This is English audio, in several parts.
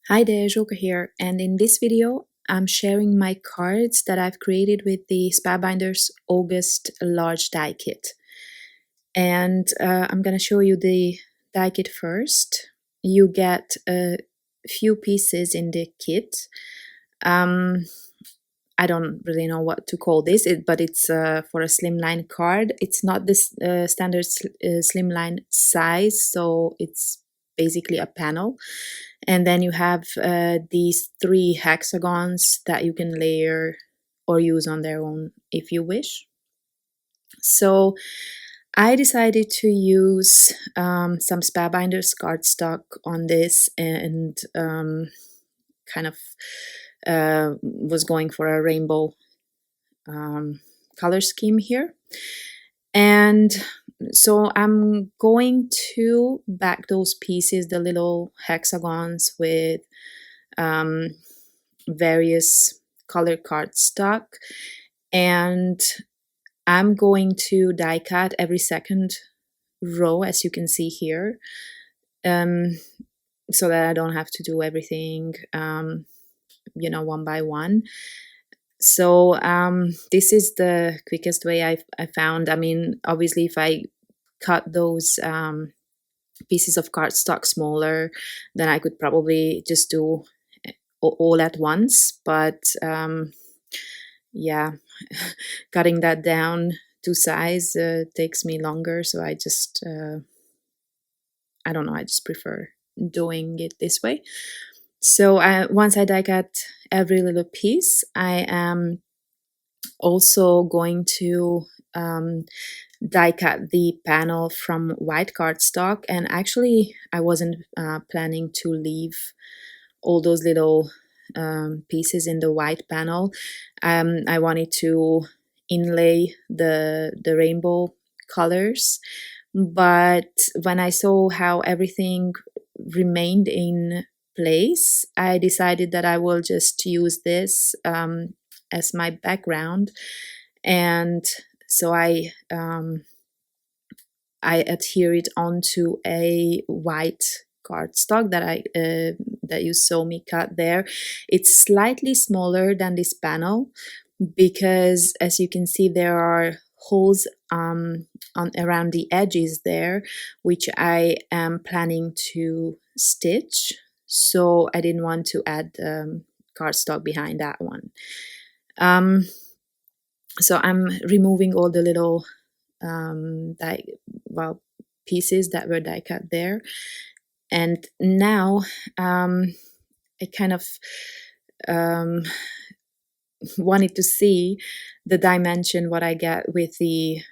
Hi there, Joker here, and in this video I'm sharing my cards that I've created with the Spellbinders August large die kit. And I'm gonna show you the die kit first. You get a few pieces in the kit. I don't really know what to call this, but it's for a slimline card. It's not this standard slimline size, so it's basically a panel. And then you have these 3 hexagons that you can layer or use on their own if you wish. So I decided to use some Spellbinders cardstock on this and kind of was going for a rainbow color scheme here. And so I'm going to back those pieces, the little hexagons, with various color cardstock, and I'm going to die cut every second row, as you can see here, so that I don't have to do everything one by one. So this is the quickest way I found. I mean, obviously if I cut those pieces of cardstock smaller, then I could probably just do all at once, but yeah, cutting that down to size takes me longer, so I just I don't know, I just prefer doing it this way. So once I die cut every little piece, I am also going to die cut the panel from white cardstock. And actually I wasn't planning to leave all those little pieces in the white panel. I wanted to inlay the rainbow colors, but when I saw how everything remained in place, I decided that I will just use this as my background. And so I adhere it onto a white cardstock that you saw me cut there. It's slightly smaller than this panel because, as you can see, there are holes on around the edges there, which I am planning to stitch. So I didn't want to add cardstock behind that one. So I'm removing all the little pieces that were die cut there, and now I kind of wanted to see the dimension what I get with the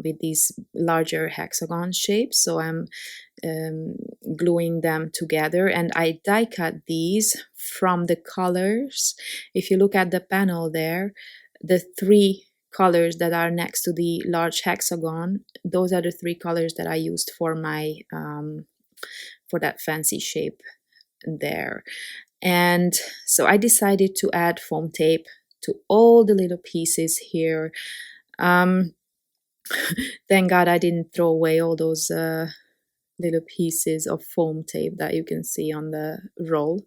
with these larger hexagon shapes. So I'm gluing them together, and I die cut these from the colors. If you look at the panel there, the 3 colors that are next to the large hexagon, those are the 3 colors that I used for my for that fancy shape there. And so I decided to add foam tape to all the little pieces here. Thank God I didn't throw away all those little pieces of foam tape that you can see on the roll.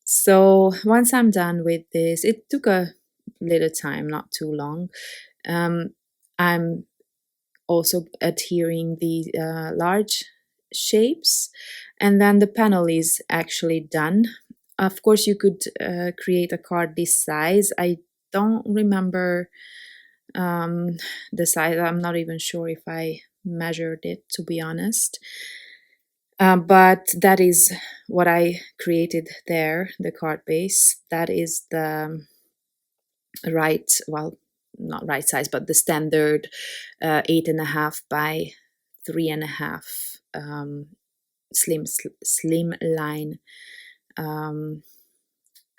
So once I'm done with this, it took a little time, not too long. I'm also adhering the large shapes, and then the panel is actually done. Of course, you could create a card this size. I don't remember the size. I'm not even sure if I measured it, to be honest. But that is what I created there, the card base. That is the right, well, not right size, but the standard 8.5 by 3.5 slim line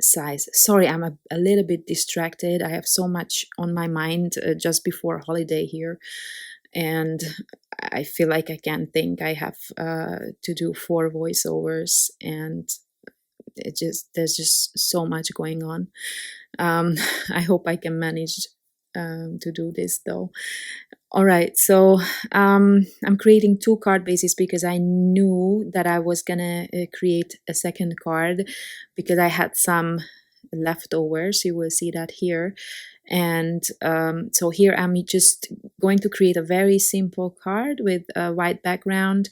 size. Sorry, I'm a little bit distracted. I have so much on my mind just before holiday here, and I feel like I can't think. I have to do 4 voiceovers, and there's just so much going on. I hope I can manage to do this though. All right, so I'm creating 2 card bases because I knew that I was gonna create a second card because I had some leftovers. You will see that here. And so here I'm just going to create a very simple card with a white background.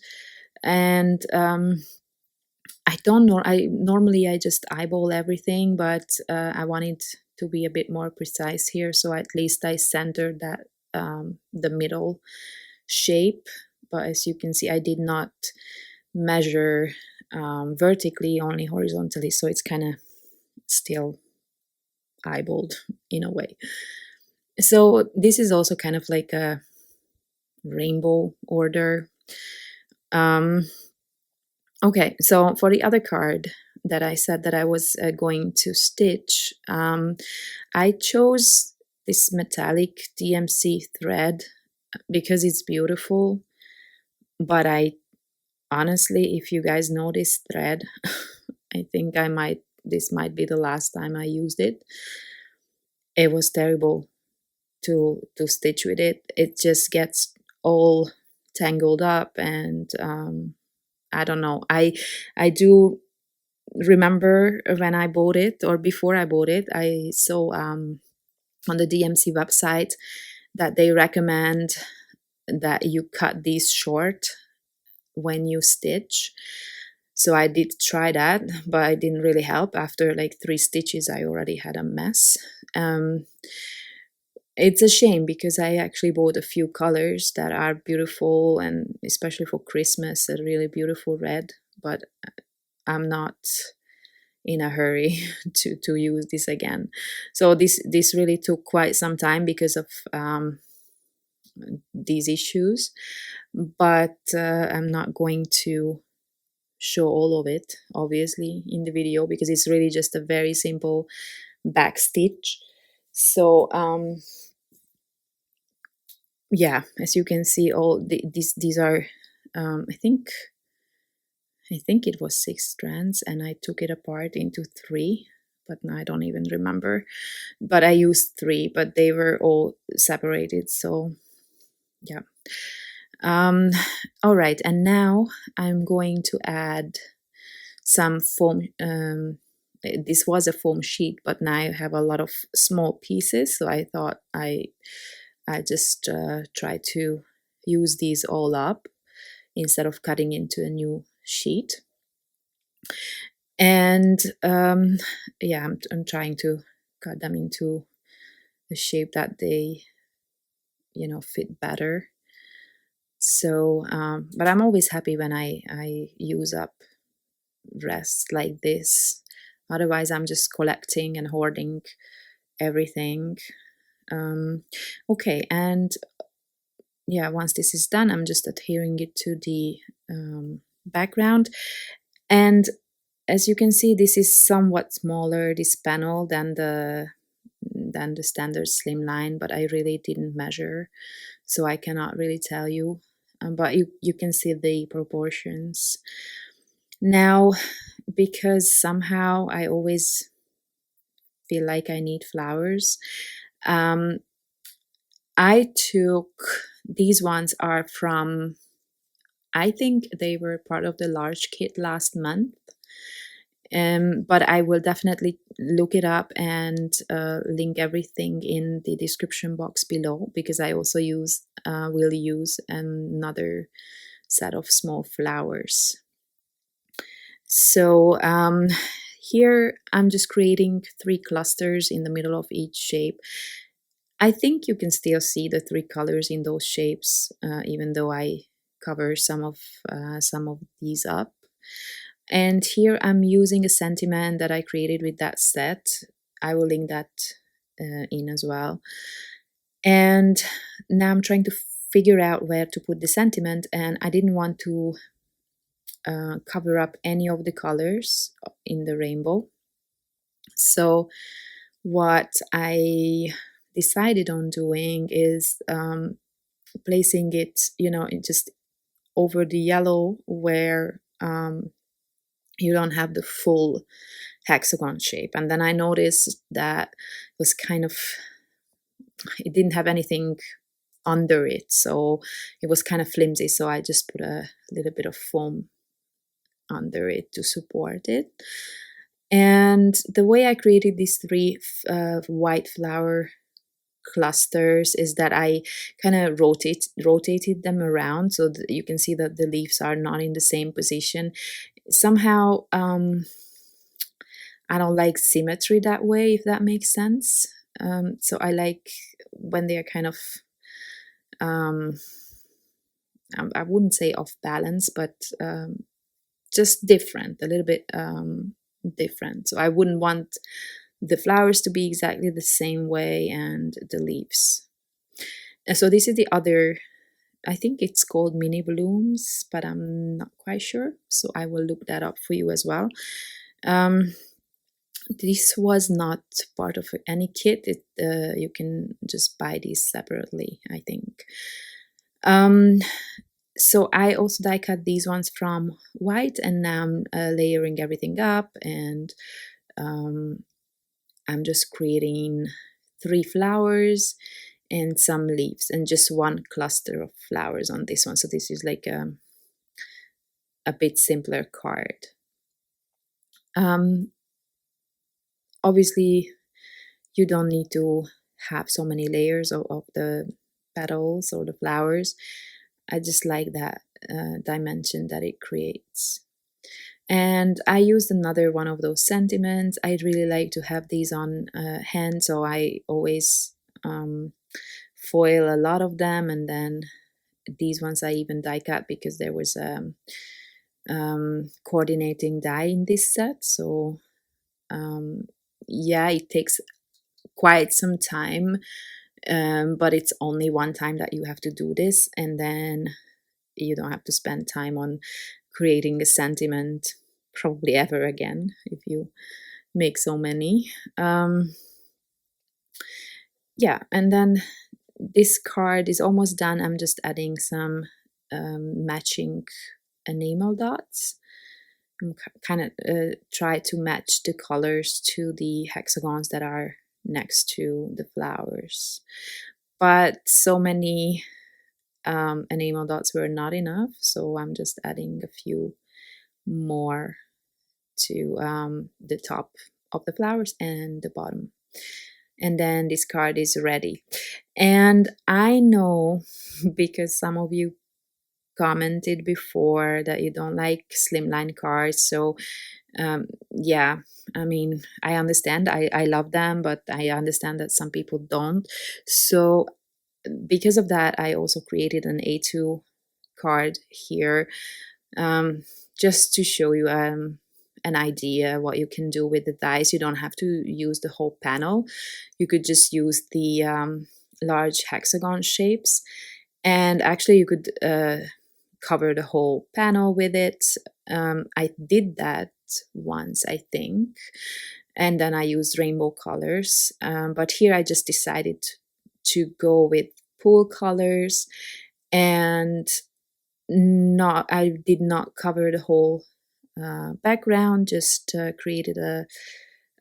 And I don't know, I just eyeball everything, but I wanted to be a bit more precise here, so at least I centered that the middle shape. But as you can see, I did not measure vertically, only horizontally, so it's kind of still eyeballed in a way. So this is also kind of like a rainbow order. Okay, so for the other card that I said that I was going to stitch, I chose this metallic DMC thread because it's beautiful. But I honestly, if you guys know this thread, I think this might be the last time I used it. It was terrible to stitch with it. It just gets all tangled up, and I don't know. I do remember when I bought it, or before I bought it, I saw on the DMC website that they recommend that you cut these short when you stitch. So I did try that, but it didn't really help. After like 3 stitches, I already had a mess. It's a shame because I actually bought a few colors that are beautiful, and especially for Christmas, a really beautiful red, but I'm not in a hurry to use this again. So this really took quite some time because of these issues, but I'm not going to show all of it obviously in the video because it's really just a very simple back stitch. So yeah, as you can see, all these are I think it was 6 strands, and I took it apart into 3, but now I don't even remember. But I used 3, but they were all separated, so yeah. All right, and now I'm going to add some foam. This was a foam sheet, but now I have a lot of small pieces, so I thought I just try to use these all up instead of cutting into a new sheet. And yeah, I'm trying to cut them into a shape that they fit better. So but I'm always happy when I use up rest like this. Otherwise I'm just collecting and hoarding everything. Okay, and yeah, once this is done, I'm just adhering it to the background. And as you can see, this is somewhat smaller, this panel, than the standard Slimline, but I really didn't measure, so I cannot really tell you. But you can see the proportions. Now, because somehow I always feel like I need flowers, I took, these ones are from, I think they were part of the large kit last month. But I will definitely look it up and link everything in the description box below, because I also will use another set of small flowers. So here I'm just creating 3 clusters in the middle of each shape. I think you can still see the 3 colors in those shapes, even though I cover some of these up. And here I'm using a sentiment that I created with that set. I will link that in as well. And now I'm trying to figure out where to put the sentiment, and I didn't want to cover up any of the colors in the rainbow. So what I decided on doing is placing it, just over the yellow where you don't have the full hexagon shape. And then I noticed that was kind of it didn't have anything under it, so it was kind of flimsy, so I just put a little bit of foam under it to support it. And the way I created these three white flower clusters is that I kind of rotated them around so that you can see that the leaves are not in the same position. Somehow I don't like symmetry that way, if that makes sense. So I like when they're kind of I wouldn't say off balance, but just different, a little bit different. So I wouldn't want the flowers to be exactly the same way and the leaves. And so this is the other, I think it's called mini blooms, but I'm not quite sure. So I will look that up for you as well. This was not part of any kit. You can just buy these separately, I think. So I also die cut these ones from white, and now I'm layering everything up, and I'm just creating 3 flowers and some leaves and just one cluster of flowers on this one. So this is like a bit simpler card. Obviously you don't need to have so many layers of the petals or the flowers. I just like that dimension that it creates. And I used another one of those sentiments. I really like to have these on hand, so I always foil a lot of them, and then these ones I even die cut because there was a coordinating die in this set. So yeah, it takes quite some time, but it's only one time that you have to do this, and then you don't have to spend time on creating a sentiment probably ever again if you make so many. Yeah, and then this card is almost done. I'm just adding some matching enamel dots. I'm kind of try to match the colors to the hexagons that are next to the flowers, but so many enamel dots were not enough, so I'm just adding a few more to the top of the flowers and the bottom. And then this card is ready. And I know, because some of you commented before that you don't like slimline cards, so yeah, I mean, I understand. I love them, but I understand that some people don't. So because of that, I also created an A2 card here, just to show you an idea what you can do with the dies. You don't have to use the whole panel. You could just use the large hexagon shapes, and actually you could cover the whole panel with it. I did that once, I think, and then I used rainbow colors, but here I just decided to go with pool colors, and I did not cover the whole background, just created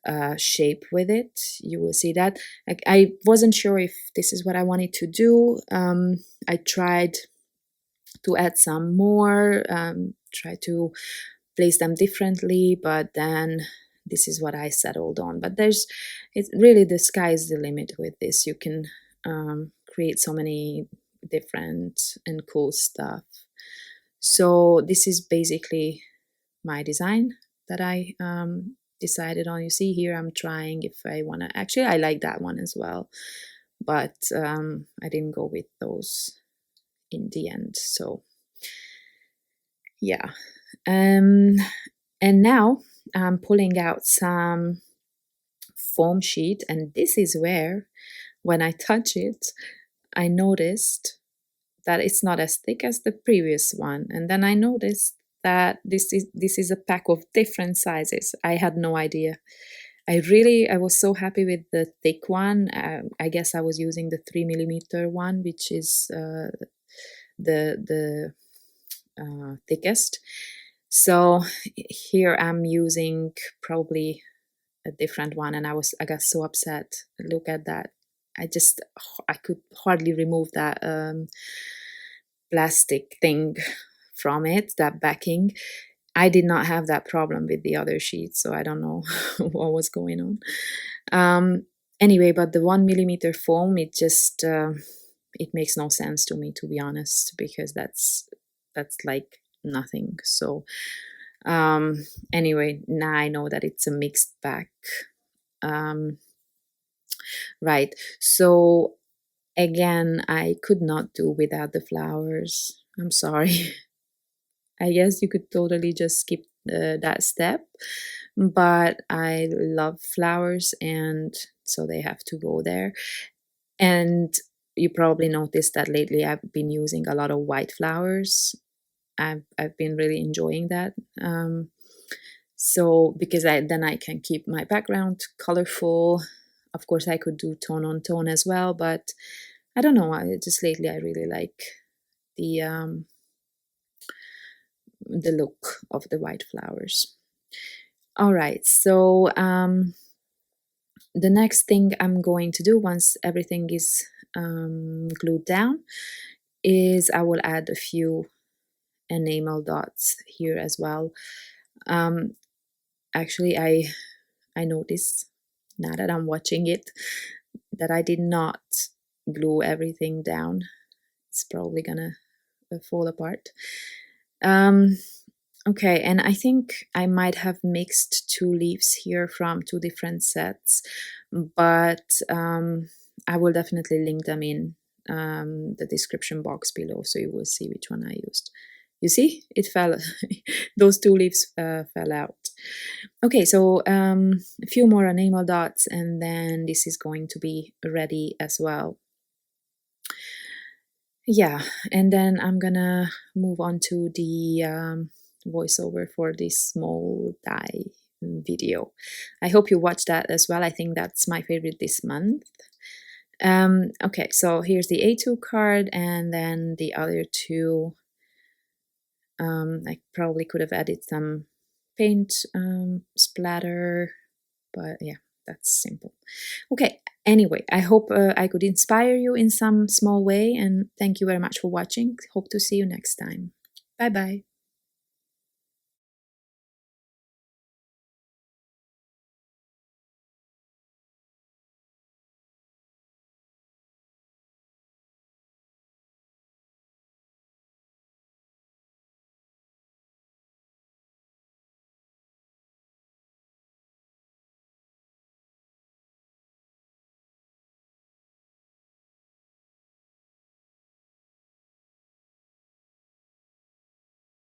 a shape with it. You will see that. I wasn't sure if this is what I wanted to do. I tried to add some more, try to place them differently, but then this is what I settled on. But it's really, the sky is the limit with this. You can create so many different and cool stuff. So this is basically my design that I decided on. You see here, I'm trying if I want to, actually I like that one as well, but I didn't go with those in the end. So yeah, and now I'm pulling out some foam sheet, and this is where, when I touch it, I noticed that it's not as thick as the previous one, and then I noticed that this is a pack of different sizes. I had no idea. I was so happy with the thick one. I guess I was using the 3mm one, which is the thickest. So here I'm using probably a different one, and I got so upset. Look at that. I could hardly remove that plastic thing from it, that backing. I did not have that problem with the other sheets, so I don't know what was going on. Anyway, but the 1 millimeter foam, it makes no sense to me, to be honest, because that's like nothing. So anyway, now I know that it's a mixed back. Right. So again, I could not do without the flowers. I'm sorry. I guess you could totally just skip that step, but I love flowers, and so they have to go there. And you probably noticed that lately I've been using a lot of white flowers. I've been really enjoying that. So because then I can keep my background colorful. Of course, I could do tone on tone as well, but I don't know. Just lately I really like the the look of the white flowers. All right, so the next thing I'm going to do once everything is glued down is I will add a few enamel dots here as well. Actually, I noticed now that I'm watching it that I did not glue everything down. It's probably gonna fall apart. Okay, and I think I might have mixed two leaves here from two different sets, but I will definitely link them in the description box below, so you will see which one I used. You see, it fell, those two leaves fell out. Okay, so a few more enamel dots, and then this is going to be ready as well. Yeah, and then I'm gonna move on to the voiceover for this small die video. I hope you watched that as well. I think that's my favorite this month. Okay, so here's the A2 card, and then the other two. I probably could have added some paint splatter, but yeah, that's simple. Okay, anyway, I hope I could inspire you in some small way, and thank you very much for watching. Hope to see you next time. Bye bye.